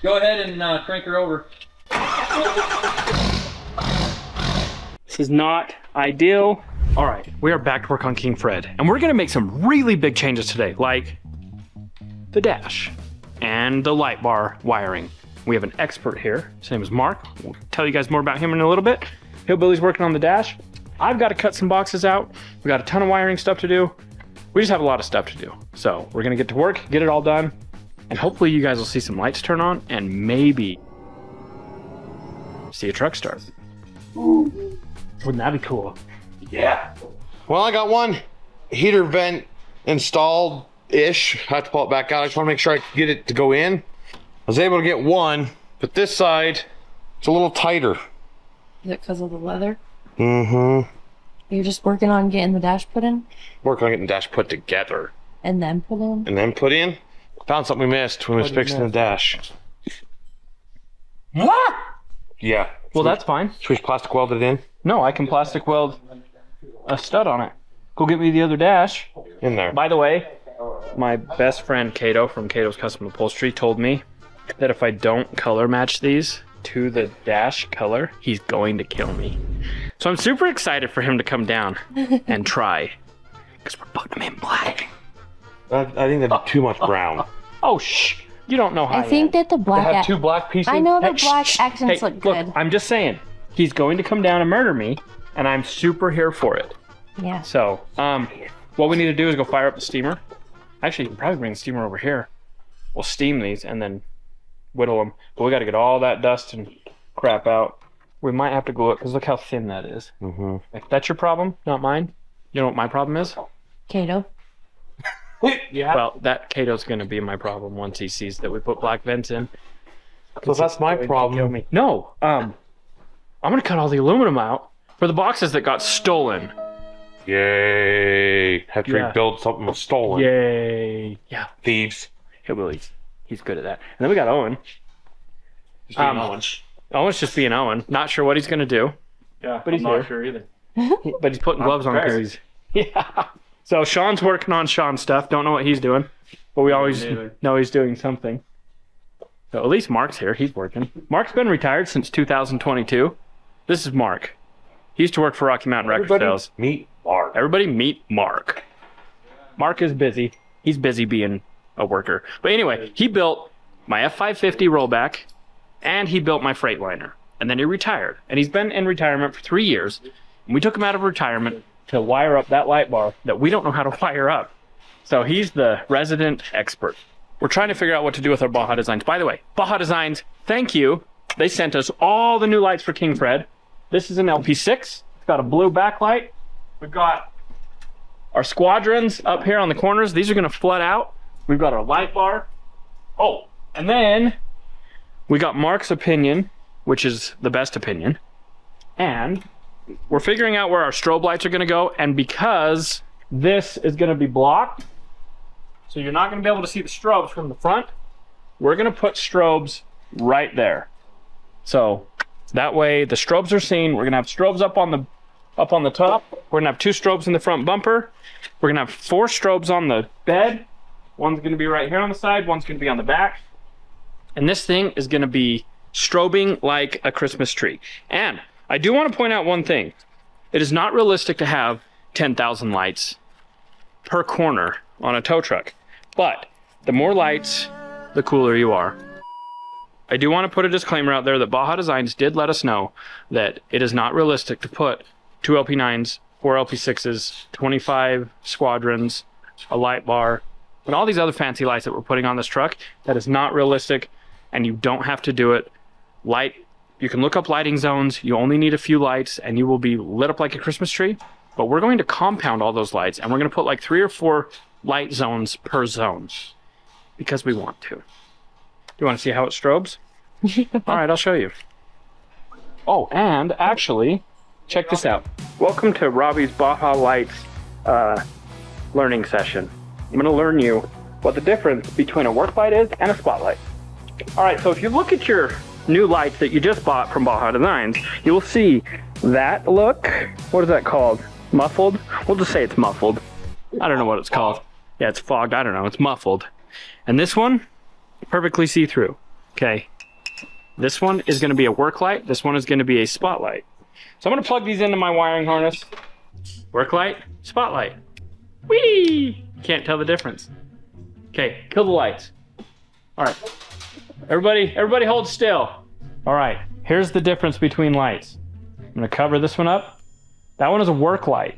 Go ahead and crank her over. This is not ideal. All right, we are back to work on King Fred, and we're gonna make some really big changes today, like the dash and the light bar wiring. We have an expert here. His name is Mark. We'll tell you guys more about him in a little bit. Hillbilly's working on the dash. I've got to cut some boxes out. We got a ton of wiring stuff to do. We just have a lot of stuff to do. So we're gonna get to work, get it all done, and hopefully you guys will see some lights turn on and maybe see a truck start. Wouldn't that be cool? Yeah. Well, I got one heater vent installed-ish. I have to pull it back out. I just want to make sure I can get it to go in. I was able to get one, but this side, it's a little tighter. Is it because of the leather? Mm-hmm. You're just working on getting the dash put in? Working on getting the dash put together. And then put in? And then put in? Found something we missed when we was fixing the dash. What? Yeah. Well, that's fine. Should we plastic weld it in? No, I can plastic weld a stud on it. Go get me the other dash. In there. By the way, my best friend Kato from Kato's Custom Upholstery told me that if I don't color match these to the dash color, he's going to kill me. So I'm super excited for him to come down and try, because we're putting them in black. I think that'd be too much brown. Oh, shh. You don't know how I think that the They black... have two black pieces? I know the Hey, black shh, accents hey, look good. I'm just saying, he's going to come down and murder me, and I'm super here for it. Yeah. So, what we need to do is go fire up the steamer. Actually, you can probably bring the steamer over here. We'll steam these and then whittle them. But we got to get all that dust and crap out. We might have to glue it because look how thin that is. Mm-hmm. If that's your problem, not mine. You know what my problem is? Kato. Yeah. Well, that Kato's going to be my problem once he sees that we put black vents in. So that's my problem. Me. No, I'm going to cut all the aluminum out for the boxes that got stolen. Yay. Have to rebuild something that's stolen. Yay. Yeah. Thieves. Hillbillies. He's good at that. And then we got Owen. Just being Owen. Owen's just being Owen. Not sure what he's going to do. Yeah, but he's I'm not here. sure either. But he's putting gloves on because yeah. So Sean's working on Sean's stuff. Don't know what he's doing. But we always know he's doing something. So at least Mark's here. He's working. Mark's been retired since 2022. This is Mark. He used to work for Rocky Mountain Record Sales. Meet Mark. Everybody meet Mark. Mark is busy. He's busy being a worker. But anyway, he built my F550 rollback and he built my Freightliner. And then he retired. And he's been in retirement for 3 years. And we took him out of retirement to wire up that light bar that we don't know how to wire up. So he's the resident expert. We're trying to figure out what to do with our Baja Designs. By the way, Baja Designs, thank you. They sent us all the new lights for King Fred. This is an LP6. It's got a blue backlight. We've got our squadrons up here on the corners. These are going to flood out. We've got our light bar. Oh, and then we got Mark's opinion, which is the best opinion. And we're figuring out where our strobe lights are going to go. And because this is going to be blocked, so you're not going to be able to see the strobes from the front, we're going to put strobes right there. So that way the strobes are seen. We're going to have strobes up on the top. We're going to have 2 strobes in the front bumper. We're going to have 4 strobes on the bed. One's going to be right here on the side. One's going to be on the back. And this thing is going to be strobing like a Christmas tree. And I do want to point out one thing. It is not realistic to have 10,000 lights per corner on a tow truck. But the more lights, the cooler you are. I do want to put a disclaimer out there that Baja Designs did let us know that it is not realistic to put 2 LP9s, 4 LP6s, 25 squadrons, a light bar, and all these other fancy lights that we're putting on this truck. That is not realistic, and you don't have to do it. You can look up lighting zones. You only need a few lights, and you will be lit up like a Christmas tree. But we're going to compound all those lights, and we're going to put like 3 or 4 light zones per zone because we want to. Do you want to see how it strobes? All right, I'll show you. Oh, and actually, check this out. Welcome to Robby's Baja Lights learning session. I'm going to learn you what the difference between a work light is and a spotlight. All right, so if you look at your new lights that you just bought from Baja Designs, you will see that look. What is that called? Muffled? We'll just say it's muffled. I don't know what it's called. Yeah, it's fogged. I don't know. It's muffled. And this one, perfectly see-through. Okay. This one is going to be a work light. This one is going to be a spotlight. So I'm going to plug these into my wiring harness. Work light, spotlight. Whee! Can't tell the difference. Okay, kill the lights. All right. Everybody hold still. All right, here's the difference between lights. I'm going to cover this one up. That one is a work light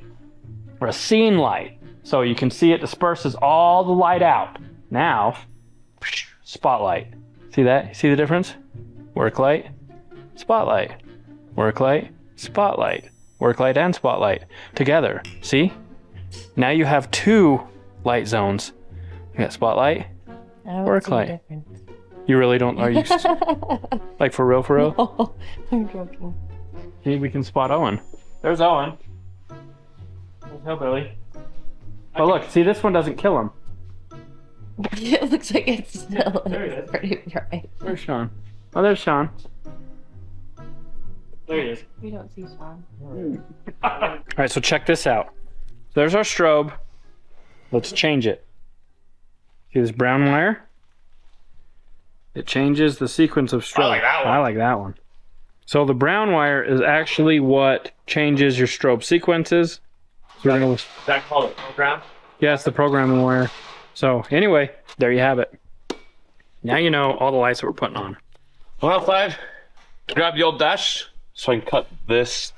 or a scene light. So you can see it disperses all the light out. Now, spotlight. See that? See the difference? Work light, spotlight. Work light, spotlight. Work light and spotlight together. See? Now you have 2 light zones. You got spotlight, work light. You really don't? Are you like for real? For real? No, I'm joking. See, we can spot Owen. There's Owen. There's Hillbilly. Oh look, see this one doesn't kill him. It looks like it's still There he is. pretty bright. Where's Sean? Oh, there's Sean. There he is. We don't see Sean. All right, so check this out. There's our strobe. Let's change it. See this brown wire? It changes the sequence of strobe. I like that one. I like that one. So the brown wire is actually what changes your strobe sequences. So we're gonna, Is that called a program? yeah, it's the programming wire. So anyway, there you have it. Now you know all the lights that we're putting on. Went outside, grab the old dash so I can cut this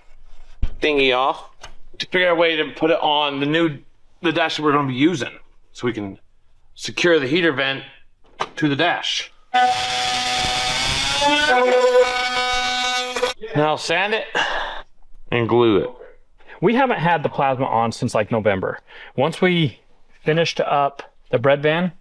thingy off to figure out a way to put it on the dash that we're going to be using so we can secure the heater vent to the dash. Now sand it and glue it. We haven't had the plasma on since like November. Once we finished up the bread van,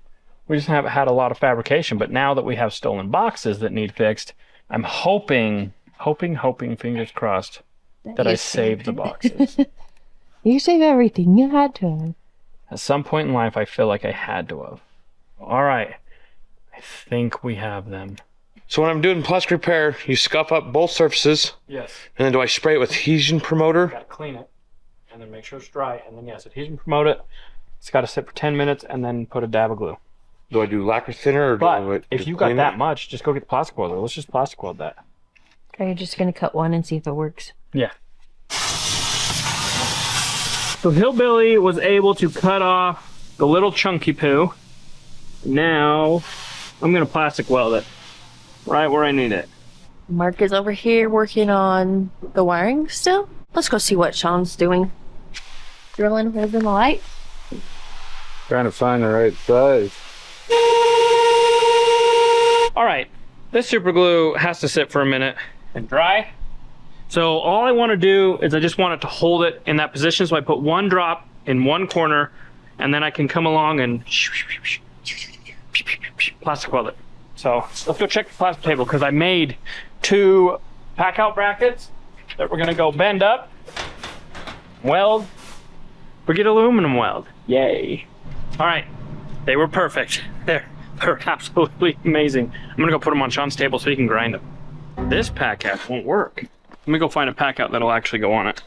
we just haven't had a lot of fabrication. But now that we have stolen boxes that need fixed, I'm hoping, fingers crossed, that I saved the boxes. You save everything. You had to. At some point in life, I feel like I had to have. All right. I think we have them. So when I'm doing plastic repair, you scuff up both surfaces, Yes. and then do I spray it with adhesion promoter? Got to clean it, and then make sure it's dry, and then yes, adhesion promote it. It's got to sit for 10 minutes, and then put a dab of glue. Do I do lacquer thinner or do I But if just you got clean that it? much, just go get the plastic welder. Let's just plastic weld that. Okay, you're just gonna cut one and see if it works. Yeah. So Hillbilly was able to cut off the little chunky poo. Now I'm gonna plastic weld it right where I need it. Mark is over here working on the wiring still. Let's go see what Sean's doing. Drilling holes in the light. Trying to find the right size. All right, this super glue has to sit for a minute and dry. So all I want to do is I just want it to hold it in that position. So I put one drop in one corner, and then I can come along and plastic weld it. So let's go check the plastic table because I made 2 pack out brackets that we're gonna go bend up, weld, forget aluminum weld. Yay. All right, they were perfect. They're absolutely amazing. I'm gonna go put them on Sean's table so he can grind them. This pack out won't work. Let me go find a pack out that'll actually go on it.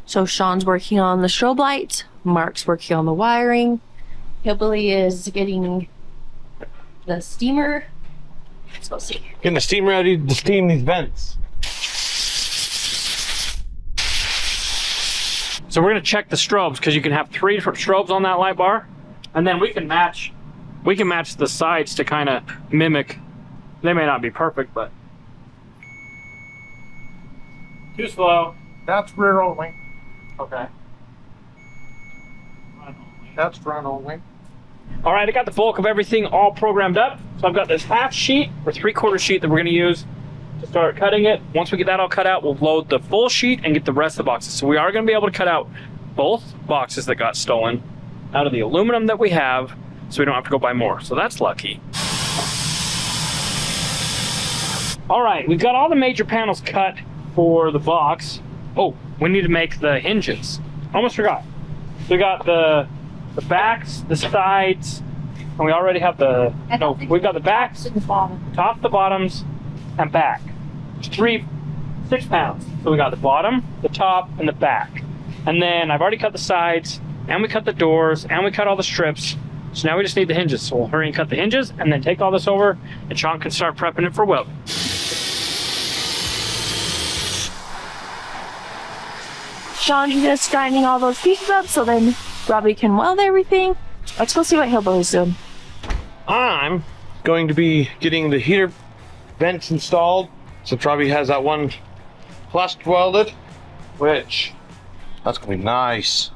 So Sean's working on the strobe lights. Mark's working on the wiring. Hillbilly is getting the steamer. Let's go see. Getting the steam ready to steam these vents. So we're gonna check the strobes because you can have 3 strobes on that light bar, and then we can match the sides to kind of mimic. They may not be perfect, but too slow. That's rear only. Okay. That's front only. All right, I got the bulk of everything all programmed up. So I've got this half sheet or 3/4 sheet that we're gonna use to start cutting it. Once we get that all cut out, we'll load the full sheet and get the rest of the boxes. So we are gonna be able to cut out both boxes that got stolen out of the aluminum that we have, so we don't have to go buy more. So that's lucky. All right, we've got all the major panels cut for the box. Oh, we need to make the hinges. Almost forgot. So we got the backs, the sides, and we already have the, no, we've got the backs, top, the bottoms, and back. There's 6 panels. So we got the bottom, the top, and the back. And then I've already cut the sides, and we cut the doors, and we cut all the strips. So now we just need the hinges. So we'll hurry and cut the hinges and then take all this over and Sean can start prepping it for weld. Sean's just grinding all those pieces up so then Robby can weld everything. Let's go see what Hillbilly's doing. I'm going to be getting the heater vents installed. So Robby has that one flush welded, which that's gonna be nice.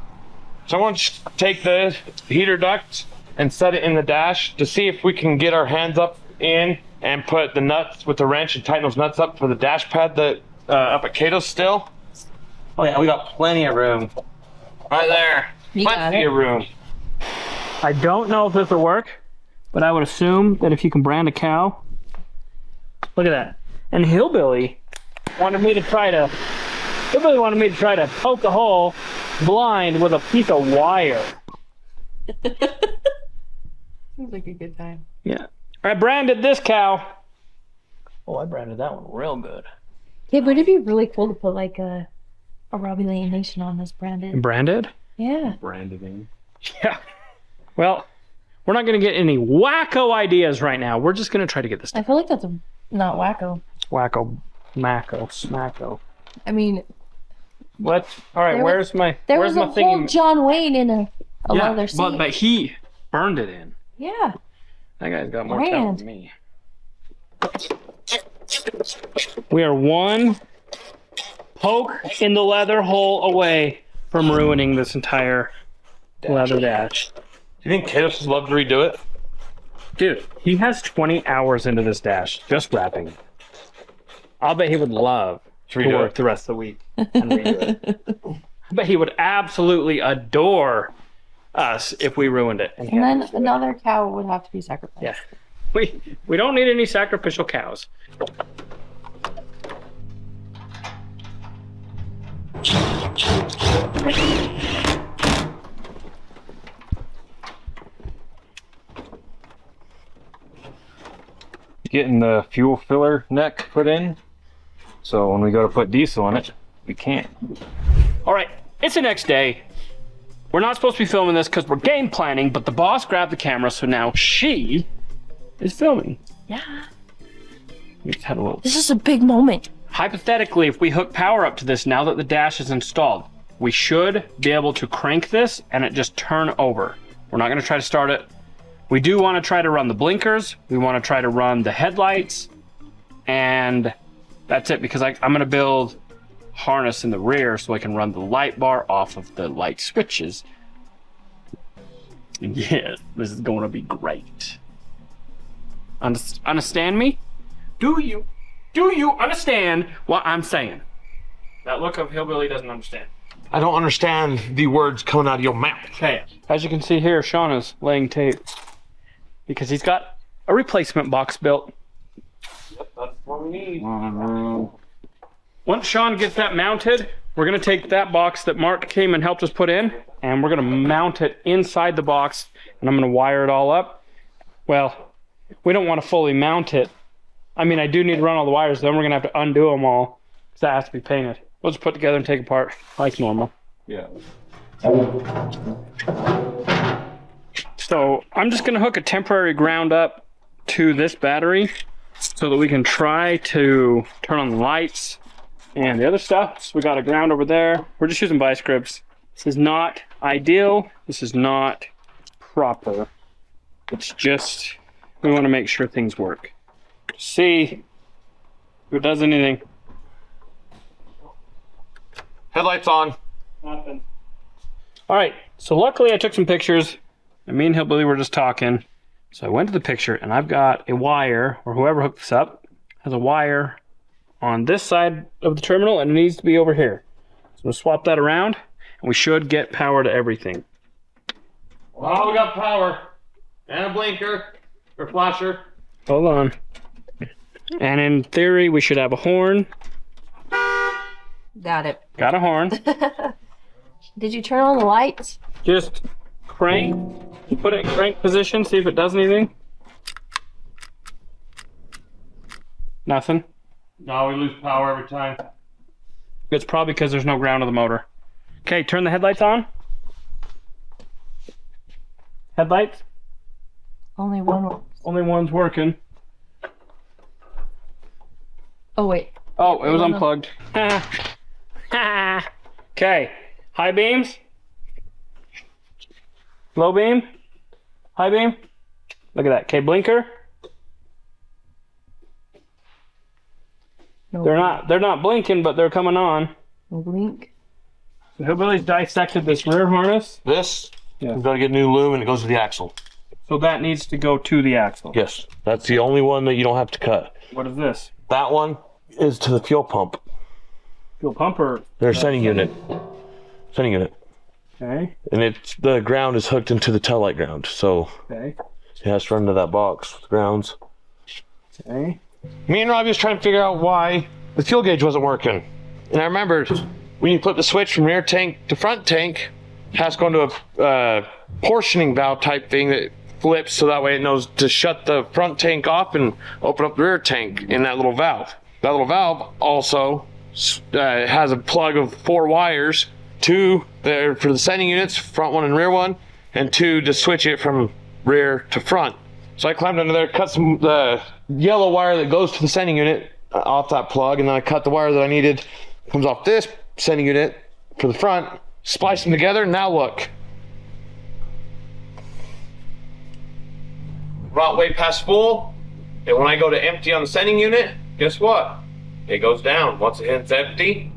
So I'm going to take the heater duct and set it in the dash to see if we can get our hands up in and put the nuts with the wrench and tighten those nuts up for the dash pad that up at Cato's still. Oh yeah, we got plenty of room. Right there. Plenty of room. I don't know if this will work, but I would assume that if you can brand a cow. Look at that. And Hillbilly wanted me to try to poke a hole blind with a piece of wire. Seems like a good time. Yeah. I branded this cow. Oh, I branded that one real good. Hey, would it be really cool to put like a Robby Layton Nation on this branded? Branded? Yeah. Branding. Yeah. Well, we're not going to get any wacko ideas right now. We're just going to try to get this I feel like that's not wacko. wacko, macko, smacko. I mean, What? All right, where's my there where's was my a thingy? whole John Wayne in a leather seat. but he burned it in. Yeah. That guy's got more Brand. talent than me. We are one poke in the leather hole away from ruining this entire leather dash. Do you think Katos would love to redo it? Dude, he has 20 hours into this dash, just wrapping. I'll bet he would love to redo work it. the rest of the week and redo it. I bet he would absolutely adore us if we ruined it. And then another cow would have to be sacrificed. Yeah. We don't need any sacrificial cows. Getting the fuel filler neck put in, so when we go to put diesel in it, we can't. All right, it's the next day. We're not supposed to be filming this because we're game planning, but the boss grabbed the camera, so now she is filming. Yeah. We just had a little. This is a big moment. Hypothetically, if we hook power up to this now that the dash is installed, we should be able to crank this and it just turn over. We're not going to try to start it. We do want to try to run the blinkers. We want to try to run the headlights. And that's it, because I'm going to build harness in the rear so I can run the light bar off of the light switches. Yes, this is going to be great. Understand me? Do you understand what I'm saying? That look of hillbilly doesn't understand. I don't understand the words coming out of your mouth. Okay, as you can see here, Sean is laying tape because he's got a replacement box built. Yep, that's what we need. Once Sean gets that mounted, we're gonna take that box that Mark came and helped us put in, and we're gonna mount it inside the box, and I'm gonna wire it all up. Well, we don't want to fully mount it. I mean, I do need to run all the wires, then we're gonna have to undo them all, because that has to be painted. We'll just put together and take apart like normal. Yeah. So I'm just gonna hook a temporary ground up to this battery so that we can try to turn on the lights and the other stuff. So we got a ground over there. We're just using vice grips. This is not ideal. This is not proper. It's just, we want to make sure things work. See if it does anything. Headlights on. Nothing. All right, so luckily I took some pictures, and me and Hillbilly were just talking. So I went to the picture, and I've got a wire, or whoever hooked this up, has a wire on this side of the terminal, and it needs to be over here. So we'll swap that around, and we should get power to everything. Well, we got power. And a blinker. Or flasher. Hold on. And in theory, we should have a horn. Got it. Got a horn. Did you turn on the lights? Just crank. Put it in crank position, see if it does anything. Nothing. No, we lose power every time. It's probably because there's no ground of the motor. Okay, turn the headlights on. Headlights. Only one. Only one's working. Oh wait. Oh, it was unplugged. Okay. High beams. Low beam. High beam. Look at that. Okay, blinker. No They're not blinking, but they're coming on. No blink. The Hillbillies dissected this rear harness. This, Yeah. we've got to get new loom and it goes to the axle. So that needs to go to the axle. Yes, that's the only one that you don't have to cut. What is this? That one is to the fuel pump. Fuel pump or? Their sending unit. Sending unit. Okay. And it's the ground is hooked into the tail light ground, so Okay. it has to run to that box with grounds. Okay. Me and Robby was trying to figure out why the fuel gauge wasn't working. And I remembered when you flip the switch from rear tank to front tank, it has to go into a portioning valve type thing that flips so that way it knows to shut the front tank off and open up the rear tank in that little valve. That little valve also has a plug of 4 wires, 2 there for the sending units, front one and rear one, and 2 to switch it from rear to front. So I climbed under there, cut the yellow wire that goes to the sending unit off that plug, and then I cut the wire that I needed, comes off this sending unit for the front, splice them together. Now look. About way past full, and when I go to empty on the sending unit, guess what? It goes down. Once it hits empty,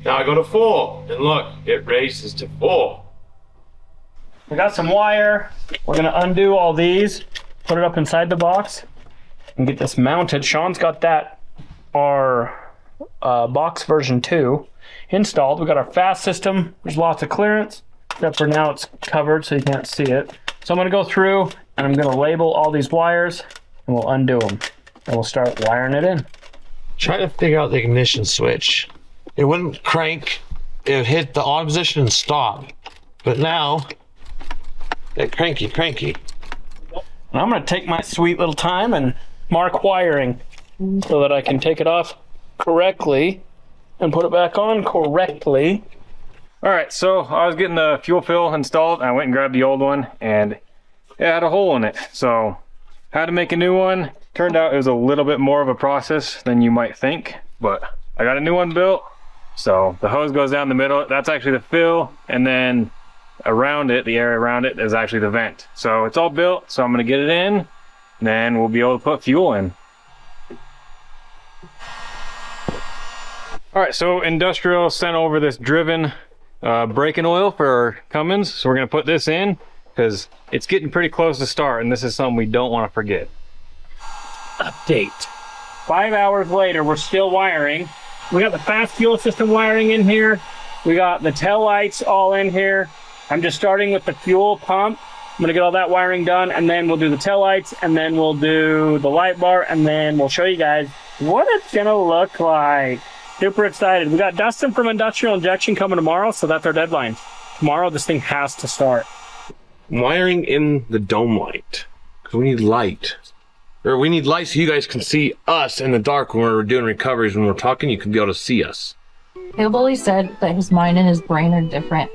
now I go to full, and look, it raises to full. We got some wire. We're gonna undo all these, put it up inside the box, and get this mounted. Sean's got that, our box version 2 installed. We got our fast system. There's lots of clearance, except for now it's covered so you can't see it. So I'm gonna go through and I'm gonna label all these wires and we'll undo them. And we'll start wiring it in. Trying to figure out the ignition switch. It wouldn't crank. It would hit the on position and stop. But now, it cranky. And I'm gonna take my sweet little time and mark wiring so that I can take it off correctly and put it back on correctly. All right, so I was getting the fuel fill installed and I went and grabbed the old one and it had a hole in it. So I had to make a new one. Turned out it was a little bit more of a process than you might think, but I got a new one built. So the hose goes down the middle. That's actually the fill, and then around it, the area around it is actually the vent. So it's all built, so I'm gonna get it in, and then we'll be able to put fuel in. All right, so Industrial sent over this driven braking oil for Cummins. So we're gonna put this in because it's getting pretty close to start, and this is something we don't wanna forget. Update. 5 hours later, we're still wiring. We got the fast fuel system wiring in here. We got the tail lights all in here. I'm just starting with the fuel pump. I'm gonna get all that wiring done, and then we'll do the tail lights, and then we'll do the light bar, and then we'll show you guys what it's gonna look like. Super excited. We got Dustin from Industrial Injection coming tomorrow, so that's our deadline. Tomorrow, this thing has to start. Wiring in the dome light, because we need light. Or we need light so you guys can see us in the dark when we're doing recoveries. When we're talking, you can be able to see us. Hillbilly said that his mind and his brain are different.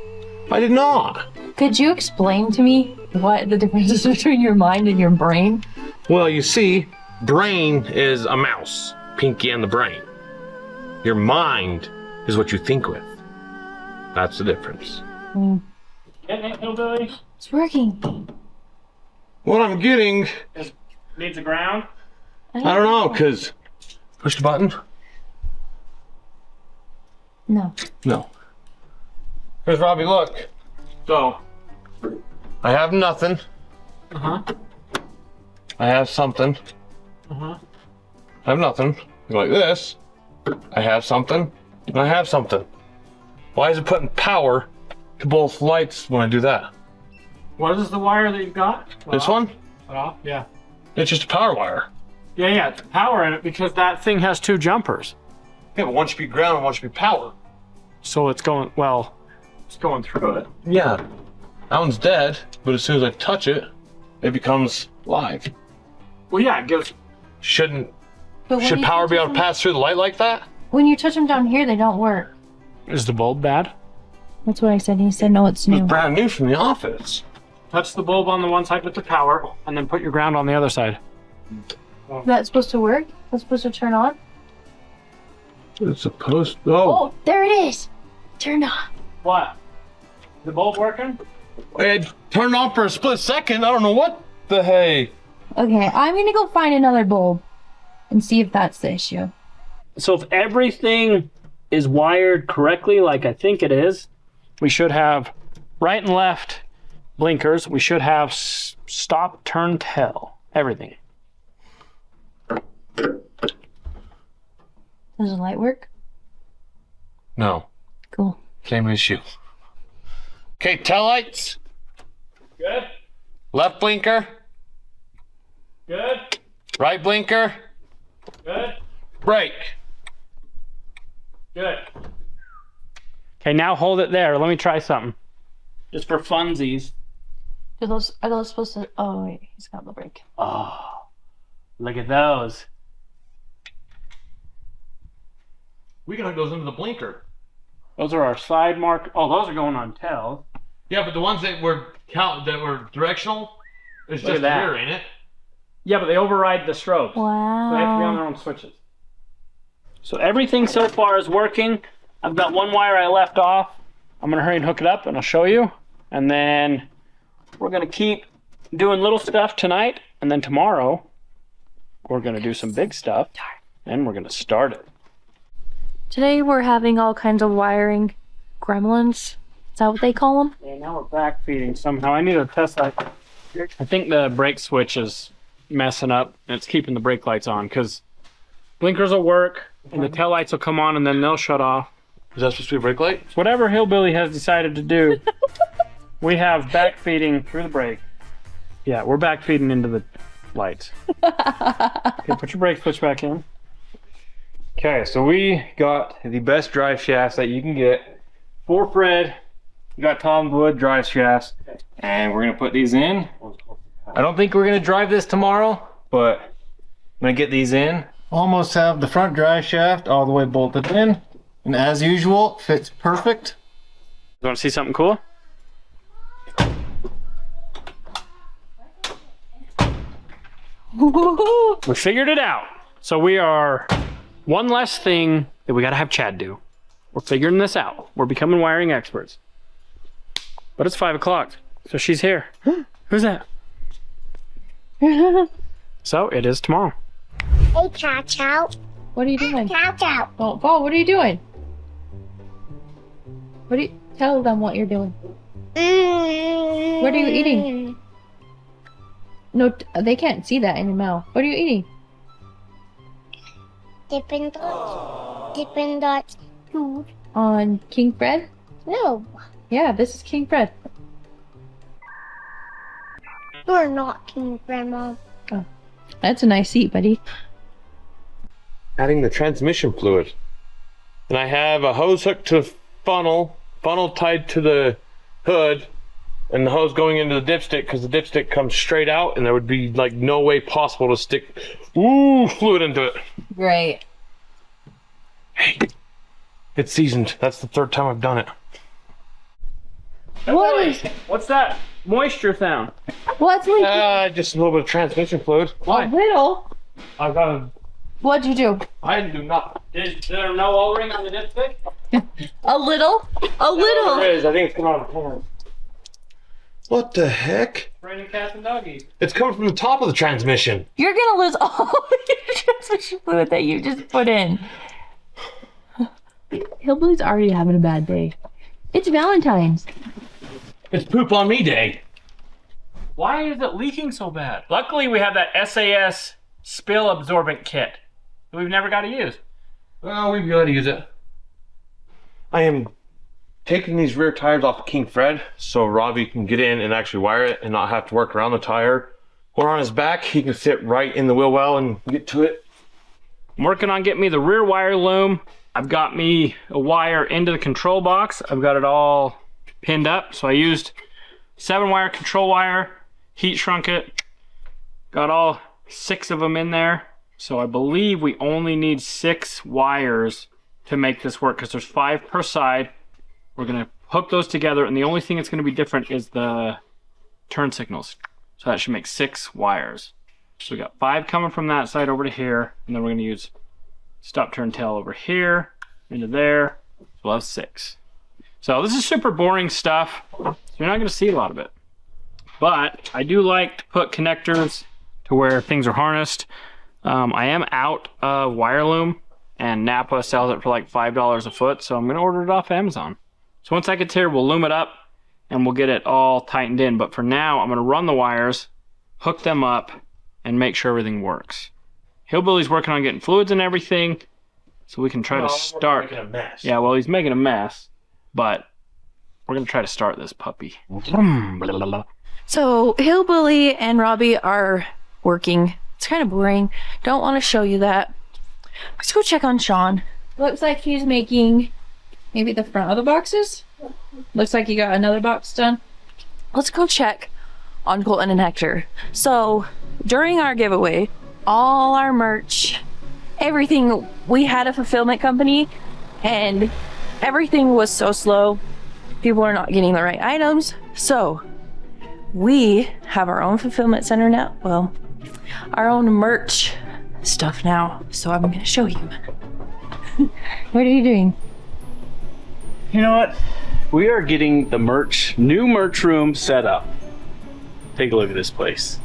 I did not. Could you explain to me what the difference is between your mind and your brain? Well, you see, brain is a mouse, Pinky and the brain. Your mind is what you think with. That's the difference. Getting it, Hillbilly? It's working. What I'm getting, Needs a ground? I don't know, because push the button. No. No. Here's Robby, look. So, I have nothing. Uh-huh. I have something. Uh-huh. I have nothing. Go like this. I have something. And I have something. Why is it putting power to both lights when I do that? What is the wire that you've got? This one? Yeah. It's just a power wire. Yeah, it's power in it because that thing has 2 jumpers. Yeah, but one should be ground and one should be power. So it's going, well, it's going through it. Yeah. That one's dead, but as soon as I touch it, it becomes live. Well, yeah, it gives. Should But power be able to pass through the light like that? When you touch them down here, they don't work. Is the bulb bad? That's what I said. He said, no, it's It was new. brand new from the office. touch the bulb on the one side with the power, and then put your ground on the other side. That's supposed to work? That's supposed to turn on? It's supposed to. Oh, there it is. Turned on. What? The bulb working? It turned on for a split second. I don't know what the hey. Okay, I'm gonna go find another bulb and see if that's the issue. So if everything is wired correctly, like I think it is, we should have right and left blinkers. We should have stop, turn, tell. Everything. Does the light work? No. Cool. Same issue. Okay, tail lights. Good. Left blinker. Good. Right blinker. Good. Brake. Good. Okay, now hold it there. Let me try something. Just for funsies. Are those supposed to? Oh wait, he's got the brake. Oh, look at those. We can hook those into the blinker. Those are our side mark. Oh, those are going on tail. Yeah, but the ones that were directional, it's Look just at that. here, ain't it? Yeah, but they override the strobes. So they have to be on Wow. their own switches. So everything so far is working. I've got one wire I left off. I'm gonna hurry and hook it up and I'll show you. And then we're gonna keep doing little stuff tonight. And then tomorrow, we're gonna do some big stuff. And we're gonna start it. Today we're having all kinds of wiring gremlins. Is that what they call them? Yeah, now we're back feeding somehow. I need to test that. I think the brake switch is messing up and it's keeping the brake lights on because blinkers will work and the tail lights will come on and then they'll shut off. Is that supposed to be a brake light? It's whatever Hillbilly has decided to do. We have back feeding through the brake. Yeah, we're back feeding into the lights. Okay, put your brake switch back in. Okay, so we got the best drive shafts that you can get for Fred. We got Tom's Wood drive shafts, and we're gonna put these in. I don't think we're gonna drive this tomorrow, but I'm gonna get these in. Almost have the front drive shaft all the way bolted in, and as usual, fits perfect. You want to see something cool? We figured it out. So we are one less thing that we got to have Chad do. We're figuring this out. We're becoming wiring experts. But it's 5 o'clock, so she's here. Who's that? So it is tomorrow. Hey, Chow Chow. What are you doing? Chow Chow. Oh, Paul, what are you doing? Tell them what you're doing. What are you eating? No, they can't see that in your mouth. What are you eating? Dippin' Dots. Dippin' Dots. Food. On king bread? No, Yeah, this is king bread. you're not King Grandma. That's a nice seat, buddy. Adding the transmission fluid. And I have a hose hooked to the funnel tied to the hood, and the hose going into the dipstick because the dipstick comes straight out and there would be like no way possible to stick fluid into it. Great. Hey, it's seasoned. That's the third time I've done it. What's that moisture sound? What's leaking? Just a little bit of transmission fluid. A little. I've got a... What'd you do? I didn't do nothing. Is there no O-ring on the dipstick? A little? A There little. is. I think it's coming out of the pan. What the heck? Raining cats and doggies. It's coming from the top of the transmission. You're gonna lose all your transmission fluid that you just put in. Hillbilly's already having a bad day. It's Valentine's. It's poop on me day. Why is it leaking so bad? Luckily, we have that SAS spill absorbent kit that we've never got to use. Well, we've got to use it. I am taking these rear tires off of King Fred so Robby can get in and actually wire it and not have to work around the tire. Or on his back, he can sit right in the wheel well and get to it. I'm working on getting me the rear wire loom. I've got me a wire into the control box. I've got it all pinned up. So I used 7-wire control wire, heat shrunk it, got all 6 of them in there. So I believe we only need 6 wires to make this work because there's 5 per side. We're gonna hook those together, and the only thing that's gonna be different is the turn signals. So that should make 6 wires. So we got 5 coming from that side over to here, and then we're gonna use stop turn tail over here, into there, so we'll have 6. So this is super boring stuff, so you're not gonna see a lot of it. But I do like to put connectors to where things are harnessed. I am out of wire loom, and Napa sells it for like $5 a foot, so I'm gonna order it off Amazon. So once that gets here, we'll loom it up and we'll get it all tightened in. But for now, I'm gonna run the wires, hook them up, and make sure everything works. Hillbilly's working on getting fluids and everything, so we can try to start. Making a mess. Yeah, well, he's making a mess, but we're gonna try to start this puppy. So Hillbilly and Robby are working. It's kind of boring. Don't want to show you that. Let's go check on Sean. Looks like he's making maybe the front of the boxes. Looks like he got another box done. Let's go check on Colton and Hector. So during our giveaway, all our merch, everything, we had a fulfillment company and everything was so slow. People are not getting the right items. So we have our own fulfillment center now. Well, our own merch stuff now. So I'm gonna show you. What are you doing? You know what? We are getting the new merch room set up. Take a look at this place.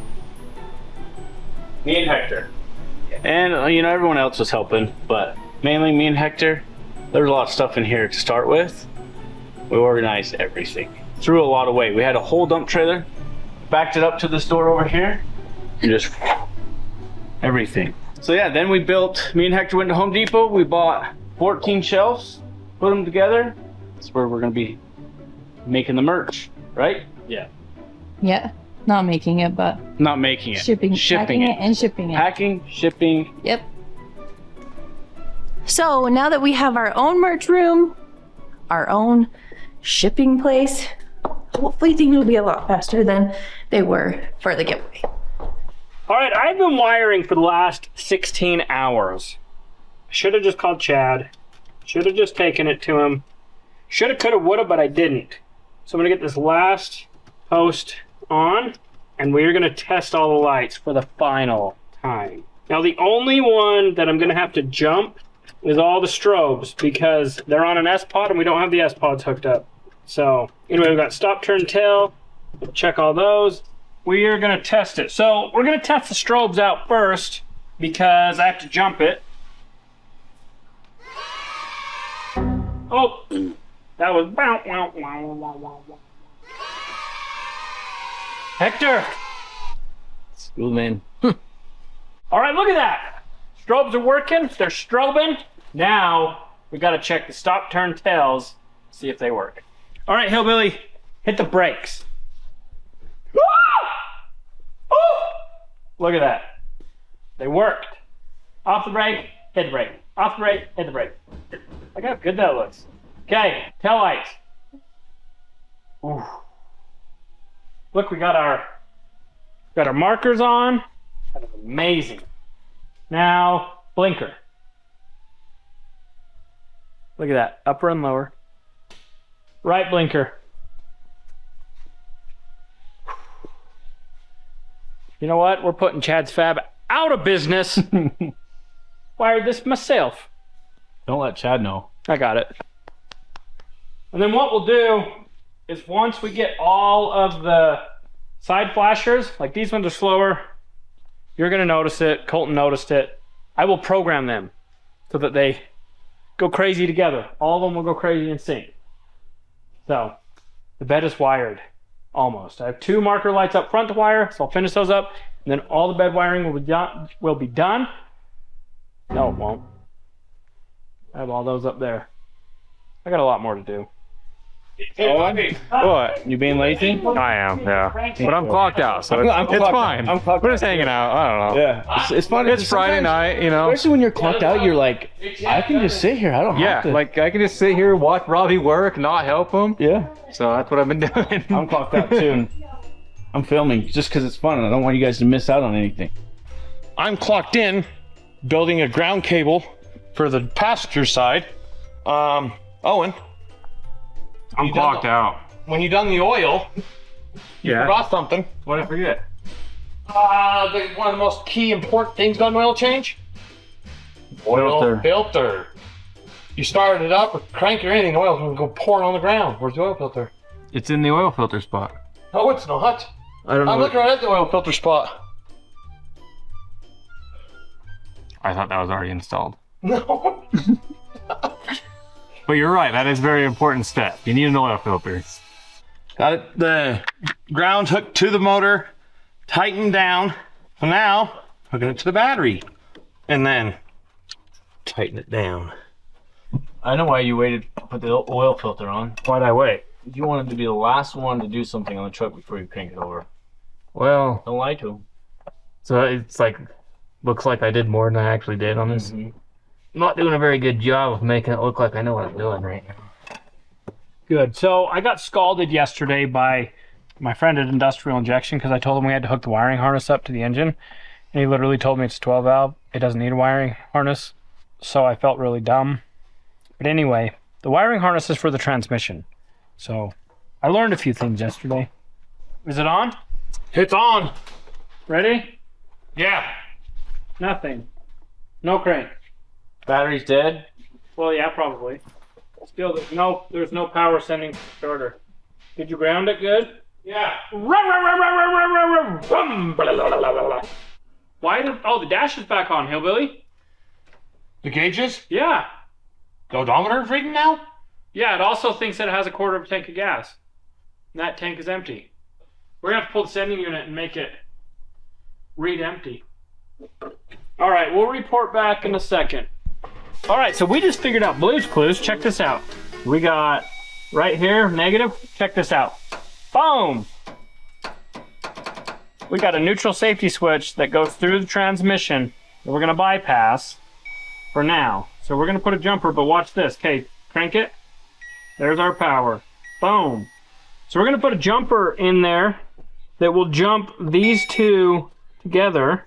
Me and Hector. And, you know, everyone else was helping, but mainly me and Hector. There's a lot of stuff in here to start with. We organized everything. Threw a lot away. We had a whole dump trailer, backed it up to this door over here, and just everything. So yeah, then me and Hector went to Home Depot. We bought 14 shelves, put them together. That's where we're gonna be making the merch, right? Yeah. Yeah, not making it, but Not making it. shipping Shipping it it. and shipping it. Packing, shipping. Yep. So now that we have our own merch room, our own shipping place, hopefully things will be a lot faster than they were for the giveaway. All right, I've been wiring for the last 16 hours. Should have just called Chad. Should have just taken it to him. Shoulda, coulda, woulda, but I didn't. So I'm gonna get this last post on, and we're gonna test all the lights for the final time. Now the only one that I'm gonna have to jump is all the strobes, because they're on an S-Pod and we don't have the S-Pods hooked up. So anyway, we've got stop, turn, tail. We'll check all those. We are gonna test it. So we're gonna test the strobes out first because I have to jump it. Oh, that was bow, wow, wow, wow, wow, wow. Hector. School man. All right, look at that. Strobes are working. They're strobing. Now we got to check the stop, turn, tails, see if they work. All right, Hillbilly, hit the brakes. Look at that. They worked. Off the brake, hit the brake. Off the brake, hit the brake. Look how good that looks. Okay, tail lights. Ooh. Look, we got our markers on. That is amazing. Now, blinker. Look at that, upper and lower. Right blinker. You know what? We're putting Chad's Fab out of business. Wired this myself. Don't let Chad know. I got it. And then what we'll do is once we get all of the side flashers, like these ones are slower, you're gonna notice it, Colton noticed it. I will program them so that they go crazy together. All of them will go crazy in sync. So the bed is wired, almost. I have 2 marker lights up front to wire, so I'll finish those up, and then all the bed wiring will be done. No, it won't. I have all those up there. I got a lot more to do. What? You being lazy? I am, yeah. But I'm clocked out, so it's fine. We're just hanging out. I don't know. Yeah. It's fun. It's Friday night, you know. Especially when you're clocked out, you're like, I can just sit here. I don't Yeah, have to. like I can just sit here, watch Robby work, not help him. Yeah. So that's what I've been doing. I'm clocked out too. And I'm filming just because it's fun and I don't want you guys to miss out on anything. I'm clocked in, building a ground cable for the passenger side. Owen, I'm clocked out. when you done the oil, You forgot something. What did I forget? One of the most key important things on an oil change? Oil filter. You start it up, or crank or anything, the oil's gonna go pouring on the ground. Where's the oil filter? It's in the oil filter spot. No, it's not. I don't know. I'm looking right at the oil filter spot. I thought that was already installed. No. But you're right, that is a very important step. You need an oil filter. Got it, the ground hooked to the motor, tightened down. So now, hooking it to the battery. And then, tighten it down. I know why you waited to put the oil filter on. Why'd I wait? You wanted to be the last one to do something on the truck before you crank it over. Well, Don't lie to him. so it's like, looks like I did more than I actually did on this. Mhm. I'm not doing a very good job of making it look like I know what I'm doing right now. Good. So I got scalded yesterday by my friend at Industrial Injection because I told him we had to hook the wiring harness up to the engine. And he literally told me it's a 12 valve. It doesn't need a wiring harness. So I felt really dumb. But anyway, the wiring harness is for the transmission. So I learned a few things yesterday. Is it on? It's on. Ready? Yeah. Nothing. No crank. Battery's dead. Well, yeah, probably. Still, there's no power sending to the starter. Did you ground it good? Yeah. Why did, oh, the dash is back on, Hillbilly. The gauges? Yeah. The odometer's reading now? Yeah, it also thinks that it has a quarter of a tank of gas. And that tank is empty. We're gonna have to pull the sending unit and make it read empty. All right, we'll report back in a second. All right, so we just figured out Blue's Clues. Check this out. We got right here, negative. Check this out. Boom! We got a neutral safety switch that goes through the transmission that we're gonna bypass for now. So we're gonna put a jumper, but watch this. Okay, crank it. There's our power. Boom. So we're gonna put a jumper in there that will jump these two together,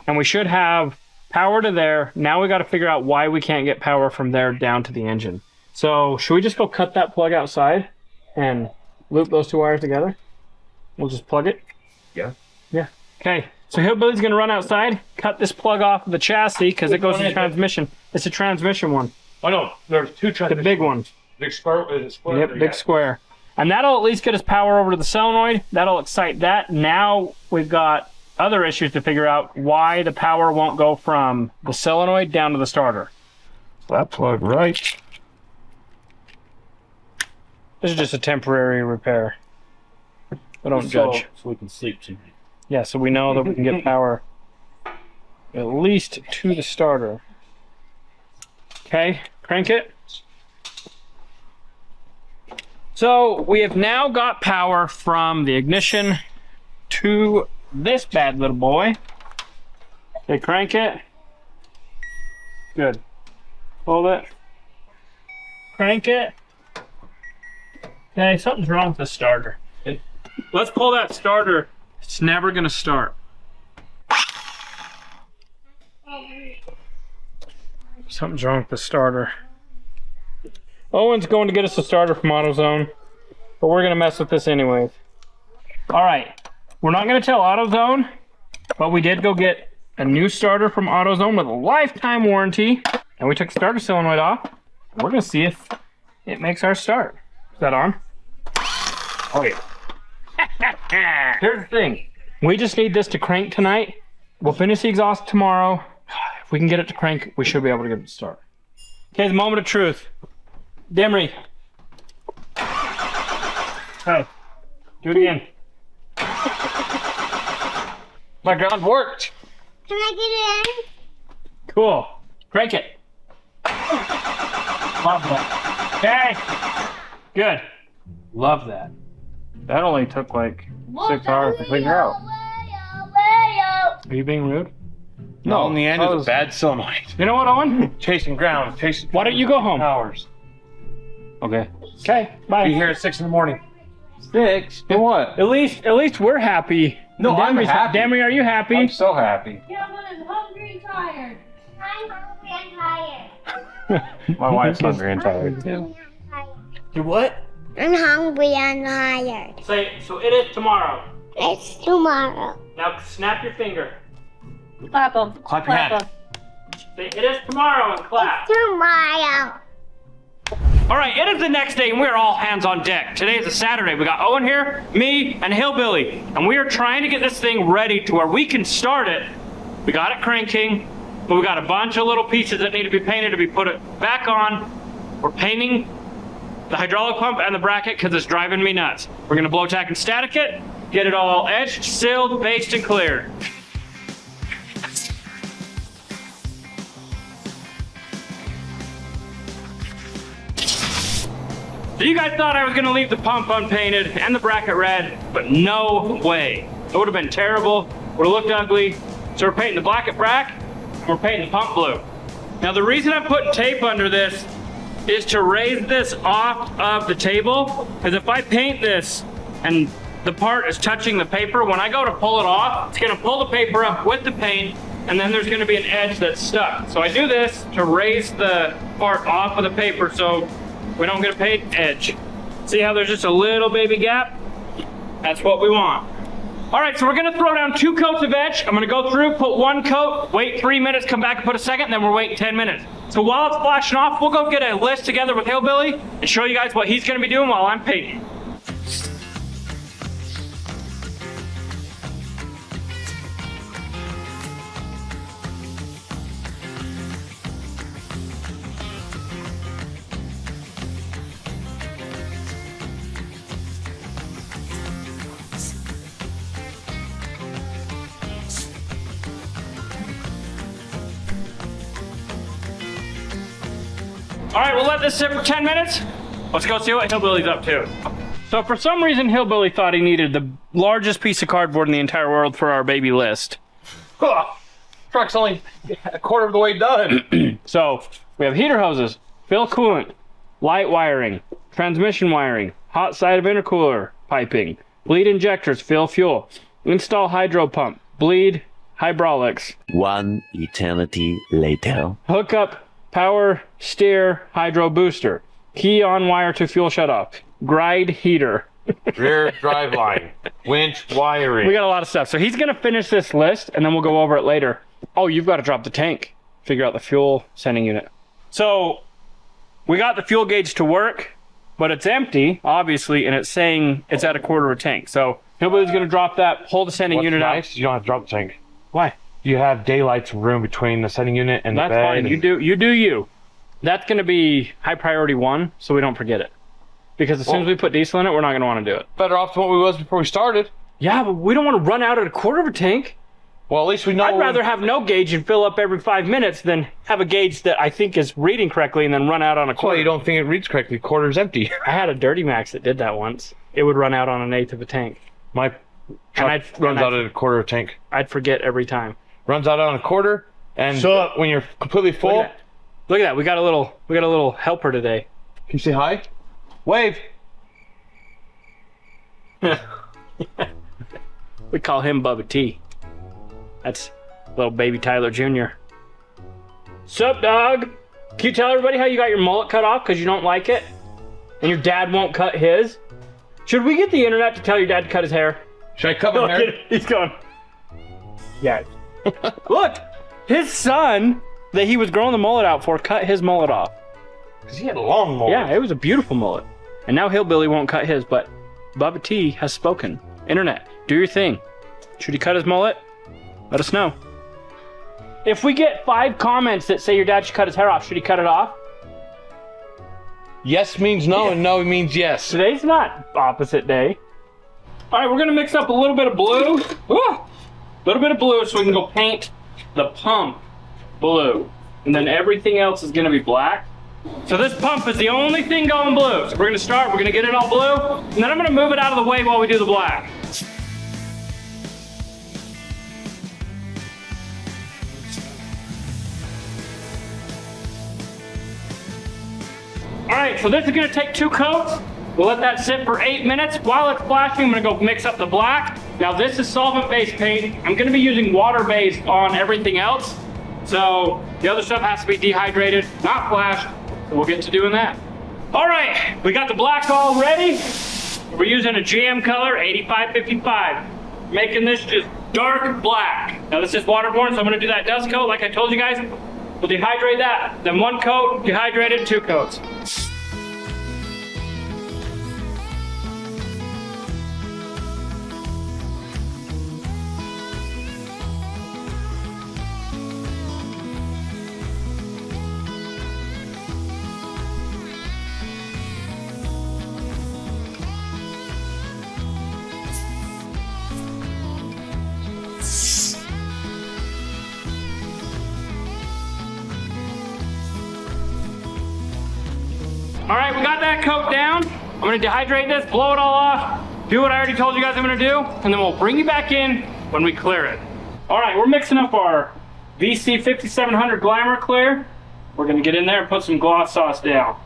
and we should have power to there. Now we got to figure out why we can't get power from there down to the engine. So should we just go cut that plug outside and loop those two wires together? We'll just plug it. Yeah. Yeah. Okay. So Hillbilly's gonna run outside, cut this plug off of the chassis because it goes to the transmission. It's a transmission one. Oh no, there's two The transmissions. big one. Big square. Is it square? Yep, big square. And that'll at least get us power over to the solenoid. That'll excite that. Now we've got other issues to figure out why the power won't go from the solenoid down to the starter. That plug right. This is just a temporary repair. But don't judge. So we can sleep tonight. Yeah, so we know that we can get power at least to the starter. Okay, crank it. So we have now got power from the ignition to this bad little boy. Okay, crank it. Good. Hold it. Crank it. Okay, something's wrong with the starter. Let's pull that starter. It's never gonna start. Something's wrong with the starter. Owen's going to get us a starter from AutoZone, but we're gonna mess with this anyways. All right, we're not gonna tell AutoZone, but we did go get a new starter from AutoZone with a lifetime warranty, and we took the starter solenoid off. We're gonna see if it makes our start. Is that on? Oh yeah. Here's the thing. We just need this to crank tonight. We'll finish the exhaust tomorrow. If we can get it to crank, we should be able to get it to start. Okay, the moment of truth. Demery. Hey, do it again. My ground worked. Can I get in? Cool. Crank it. Love that. Okay. Good. Love that. That only took like 6 hours to figure out. Are you being rude? No, in the end, I it's was- a bad solenoid. You know what, Owen? Chasing ground, chasing. Why don't you go home? Hours. Okay. Okay, bye. Be here at 6 in the morning. 6? For what? At least we're happy. No, I'm Demery's happy. Demery, are you happy? I'm so happy. Someone is hungry and tired. I'm hungry and tired. My wife's hungry and tired too. I'm tired. You what? I'm hungry and tired. Say, so it is tomorrow. It's tomorrow. Now snap your finger. Clap them. Clap your hand. Say, it is tomorrow and clap. Tomorrow. All right, it is the next day and we're all hands on deck. Today is a Saturday. We got Owen here, me, and Hillbilly. And we are trying to get this thing ready to where we can start it. We got it cranking, but we got a bunch of little pieces that need to be painted to be put it back on. We're painting the hydraulic pump and the bracket because it's driving me nuts. We're gonna blow tack and static it, get it all etched, sealed, based, and cleared. So you guys thought I was gonna leave the pump unpainted and the bracket red, but no way. It would have been terrible, would have looked ugly. So we're painting the bracket black, and we're painting the pump blue. Now the reason I'm putting tape under this is to raise this off of the table, because if I paint this and the part is touching the paper, when I go to pull it off, it's gonna pull the paper up with the paint, and then there's gonna be an edge that's stuck. So I do this to raise the part off of the paper so we don't get a paint edge. See how there's just a little baby gap? That's what we want. All right, so we're gonna throw down 2 coats of etch. I'm gonna go through, put 1 coat, wait 3 minutes, come back and put a second, and then we're waiting 10 minutes. So while it's flashing off, we'll go get a list together with Hillbilly and show you guys what he's gonna be doing while I'm painting. All right, we'll let this sit for 10 minutes. Let's go see what Hillbilly's up to. So for some reason, Hillbilly thought he needed the largest piece of cardboard in the entire world for our baby list. Oh, truck's only a quarter of the way done. So we have heater hoses, fill coolant, light wiring, transmission wiring, hot side of intercooler piping, bleed injectors, fill fuel, install hydro pump, bleed hydraulics. 1 eternity later. Hook up power steer hydro booster, key on wire to fuel shutoff, gride heater. Rear drive line, winch wiring. We got a lot of stuff. So he's gonna finish this list and then we'll go over it later. Oh, you've got to drop the tank. Figure out the fuel sending unit. So we got the fuel gauge to work, but it's empty, obviously, and it's saying it's at a quarter of a tank. So Hillbilly's gonna drop that, pull the sending unit out. Nice, you don't have to drop the tank. Why? You have daylight's room between the sending unit and That's the bed. fine. You do you. That's gonna be high priority 1, so we don't forget it. Because as soon as we put diesel in it, we're not gonna want to do it. Better off than what we was before we started. Yeah, but we don't want to run out at a quarter of a tank. Well, at least we know. I'd rather have no gauge and fill up every 5 minutes than have a gauge that I think is reading correctly and then run out on a quarter. Well, you don't think it reads correctly. Quarter's empty. I had a Dirty Max that did that once. It would run out on 1/8 of a tank. My truck runs out at a quarter of a tank. I'd forget every time. Runs out on a quarter, and when you're completely full. Look at that. We got a little helper today. Can you say hi? Wave. We call him Bubba T. That's little baby Tyler Jr. Sup, dog? Can you tell everybody how you got your mullet cut off because you don't like it? And your dad won't cut his? Should we get the internet to tell your dad to cut his hair? Should I cut my hair? He's going. Yeah. Look, his son that he was growing the mullet out for cut his mullet off. Because he had a long mullet. Yeah, it was a beautiful mullet. And now Hillbilly won't cut his, but Bubba T has spoken. Internet, do your thing. Should he cut his mullet? Let us know. If we get 5 comments that say your dad should cut his hair off, should he cut it off? Yes means no, and no means yes. Today's not opposite day. All right, we're gonna mix up a little bit of blue. A little bit of blue so we can go paint the pump blue. And then everything else is gonna be black. So this pump is the only thing going blue. So we're gonna start, we're gonna get it all blue, and then I'm gonna move it out of the way while we do the black. All right, so this is gonna take 2 coats. We'll let that sit for 8 minutes. While it's flashing, I'm gonna go mix up the black. Now this is solvent-based paint. I'm gonna be using water-based on everything else. So the other stuff has to be dehydrated, not flashed. So we'll get to doing that. All right, we got the black all ready. We're using a GM color, 8555. Making this just dark black. Now this is waterborne, so I'm gonna do that dust coat like I told you guys. We'll dehydrate that, then 1 coat, dehydrated, 2 coats. All right, we got that coat down. I'm gonna dehydrate this, blow it all off, do what I already told you guys I'm gonna do, and then we'll bring you back in when we clear it. All right, we're mixing up our VC 5700 Glamour Clear. We're gonna get in there and put some gloss sauce down.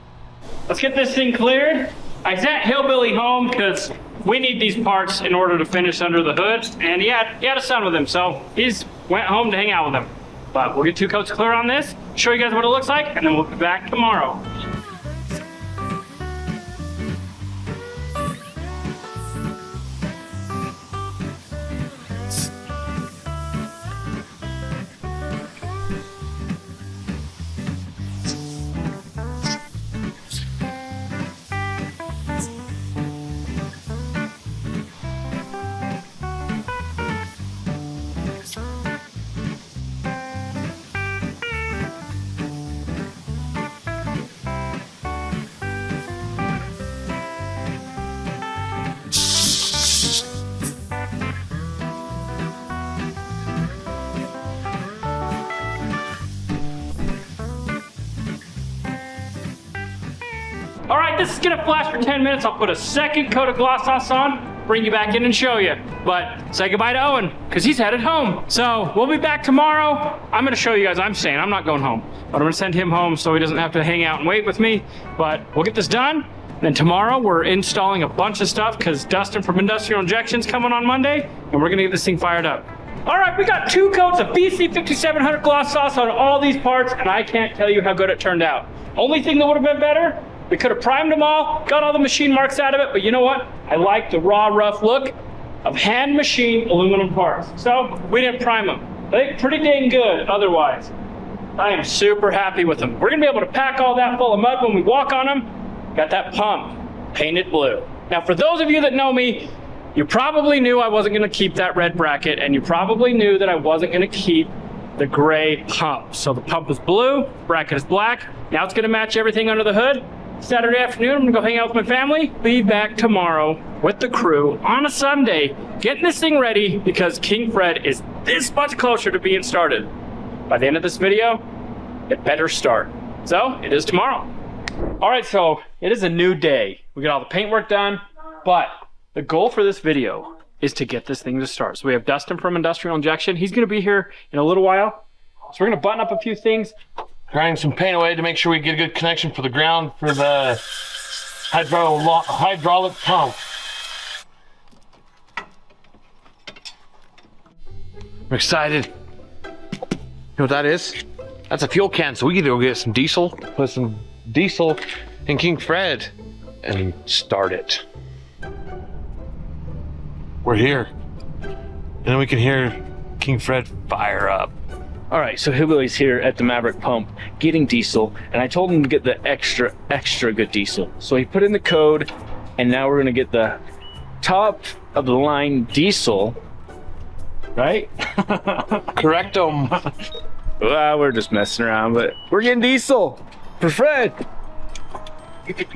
Let's get this thing cleared. I sent Hillbilly home because we need these parts in order to finish under the hood, and he had a son with him, so he's went home to hang out with him. But we'll get 2 coats clear on this, show you guys what it looks like, and then we'll be back tomorrow. All right, this is gonna flash for 10 minutes. I'll put a 2nd coat of gloss sauce on, bring you back in and show you. But say goodbye to Owen, because he's headed home. So we'll be back tomorrow. I'm gonna show you guys, I'm staying, I'm not going home. But I'm gonna send him home so he doesn't have to hang out and wait with me. But we'll get this done. Then tomorrow we're installing a bunch of stuff because Dustin from Industrial Injection's coming on Monday, and we're gonna get this thing fired up. All right, we got 2 coats of BC 5700 gloss sauce on all these parts, and I can't tell you how good it turned out. Only thing that would have been better, we could have primed them all, got all the machine marks out of it, but you know what? I like the raw, rough look of hand-machined aluminum parts. So we didn't prime them. They look pretty dang good otherwise. I am super happy with them. We're gonna be able to pack all that full of mud when we walk on them. Got that pump painted blue. Now for those of you that know me, you probably knew I wasn't gonna keep that red bracket, and you probably knew that I wasn't gonna keep the gray pump. So the pump is blue, bracket is black. Now it's gonna match everything under the hood. Saturday afternoon, I'm gonna go hang out with my family. Be back tomorrow with the crew on a Sunday, getting this thing ready because King Fred is this much closer to being started. By the end of this video, it better start. So it is tomorrow. All right, so it is a new day. We got all the paintwork done, but the goal for this video is to get this thing to start. So we have Dustin from Industrial Injection. He's gonna be here in a little while. So we're gonna button up a few things. Grinding some paint away to make sure we get a good connection for the ground for the hydraulic pump. I'm excited. You know what that is? That's a fuel can, so we can go get some diesel, put some diesel in King Fred, and start it. We're here. And then we can hear King Fred fire up. All right, so Hillbilly's here at the Maverick pump getting diesel, and I told him to get the extra good diesel. So he put in the code, and now we're gonna get the top of the line diesel, right? Correctum. Well, we're just messing around, but we're getting diesel for Fred.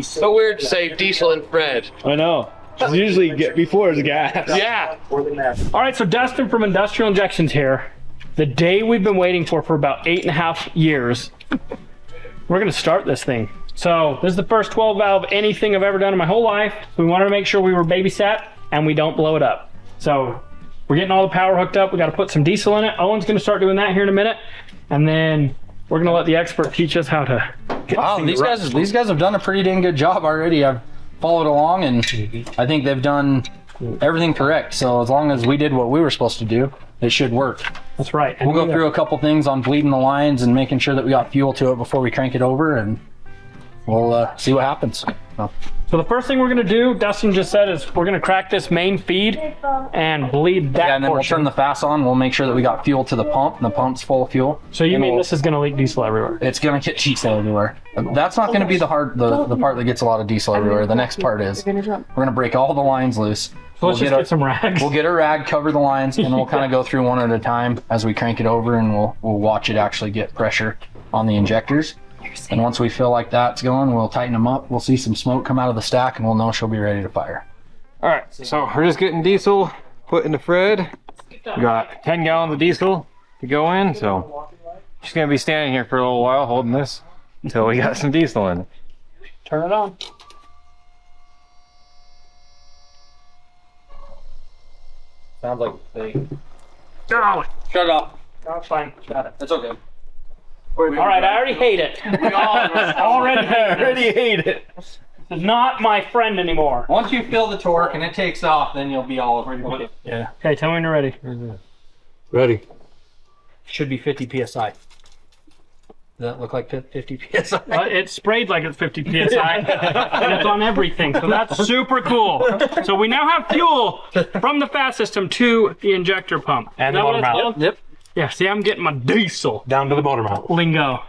So weird to say diesel and Fred. I know. It's usually get before it's gas. Yeah. All right, so Dustin from Industrial Injection's here. The day we've been waiting for about 8.5 years. We're gonna start this thing. So this is the first 12 valve anything I've ever done in my whole life. We wanted to make sure we were babysat and we don't blow it up. So we're getting all the power hooked up. We got to put some diesel in it. Owen's gonna start doing that here in a minute. And then we're gonna let the expert teach us how to get these guys have done a pretty dang good job already. I've followed along and I think they've done everything correct. So as long as we did what we were supposed to do, it should work. That's right. We'll go through a couple things on bleeding the lines and making sure that we got fuel to it before we crank it over, and we'll see what happens. So the first thing we're gonna do, Dustin just said, is we're gonna crack this main feed and bleed that Yeah, and then portion. we'll turn the fast on. We'll make sure that we got fuel to the pump, and the pump's full of fuel. So you And mean we'll- this is gonna leak diesel everywhere? It's gonna get diesel everywhere. That's not gonna be the part that gets a lot of diesel everywhere. The next part is we're gonna break all the lines loose. So let's just get some rags. We'll get a rag, cover the lines, and we'll kind of go through one at a time as we crank it over, and we'll watch it actually get pressure on the injectors. And once we feel like that's going, we'll tighten them up. We'll see some smoke come out of the stack, and we'll know she'll be ready to fire. All right, so we're just getting diesel put in the Fred. We got 10 gallons of diesel to go in, so she's gonna be standing here for a little while holding this until we got some diesel in it. Turn it on. Sounds like they... No, Shut it off. that's fine. Got it. That's okay. All right, I already hate it. We all already hate it. This is not my friend anymore. Once you feel the torque and it takes off, then you'll be all over it. Yeah. Okay, tell me when you're ready. Ready. Should be 50 psi. Does that look like 50 psi? It's sprayed like it's 50 psi, and it's on everything, so that's super cool. So we now have fuel from the fast system to the injector pump. And Is that the what motor it's mount. called? Yep. Yeah, see, I'm getting my diesel Down to the motor mount. lingo.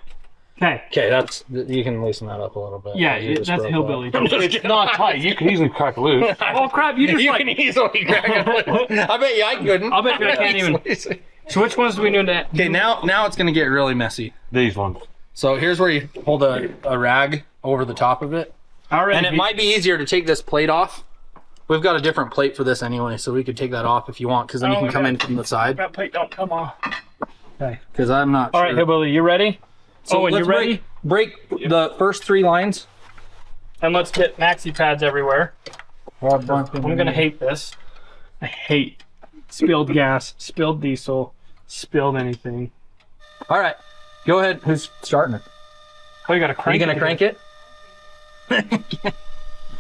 Okay. Okay, that's you can loosen that up a little bit. Yeah, You just that's broke hillbilly. It's not tight. You can easily crack it loose. Oh crap! You just You like. can easily crack it. I bet you I couldn't. I'll bet you I can't even. So which ones do we do that? Okay, now it's gonna get really messy. These ones. So here's where you hold a rag over the top of it. Already. And it might be easier to take this plate off. We've got a different plate for this anyway, so we could take that off if you want, because then you can come in from the side. That plate don't come off. Okay. Because I'm not All sure. right, hillbilly, you ready? So and you let's ready? break the first 3 lines. And let's get maxi pads everywhere. I'm gonna hate this. I hate spilled gas, spilled diesel, spilled anything. All right, go ahead. Who's starting it? Oh, you gotta Are crank you gonna crank it?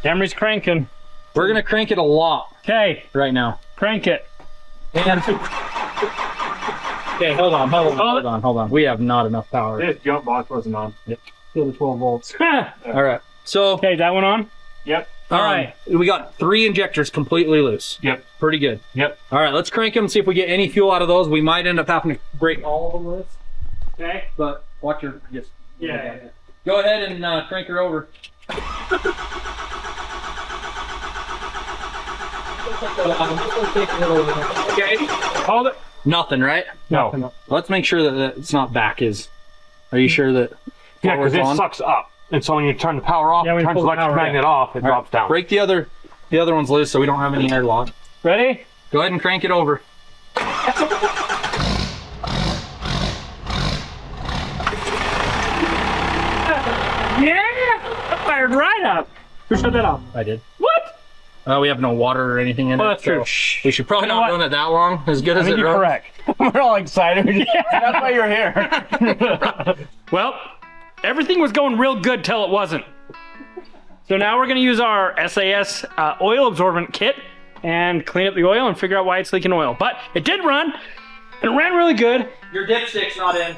Emery's cranking. We're gonna crank it a lot Okay, right now. crank it. And okay, hold on. We have not enough power. This jump box wasn't on. Still the 12 volts. Okay, All right. So that one on? Yep. all right, we got 3 injectors completely loose. Yep. Pretty good. Yep. All right, let's crank them and see if we get any fuel out of those. We might end up having to break all of them loose, Okay. but watch your just. Yeah. Go ahead and crank her over. Okay. Hold it. Nothing, right? No. Let's make sure that it's not back. Are you sure that? Yeah, because forward's it on? sucks up. And so when you turn the power off, Yeah, when it you turns pull the the electric power, magnet off, it drops down. Break the other ones loose so we don't have any air lock. Ready? Go ahead and crank it over. Yeah! That fired right up. Who shut that off? I did. What? We have no water or anything in it. Oh, that's true. so we should probably You know not what? run it that long. As good I as think it you're runs. correct. We're all excited. That's why you're here. Well, everything was going real good till it wasn't. So now we're going to use our SAS oil absorbent kit and clean up the oil and figure out why it's leaking oil. But it did run, and it ran really good. Your dipstick's not in.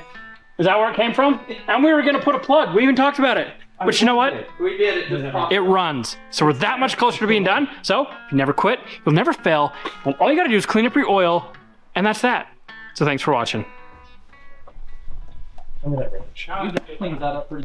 Is that where it came from? And we were going to put a plug. We even talked about it. But you know what? We did it. Just It runs. So we're that much closer to being done. So if you never quit, you'll never fail. And all you got to do is clean up your oil, and that's that. So thanks for watching. cleans that up pretty good.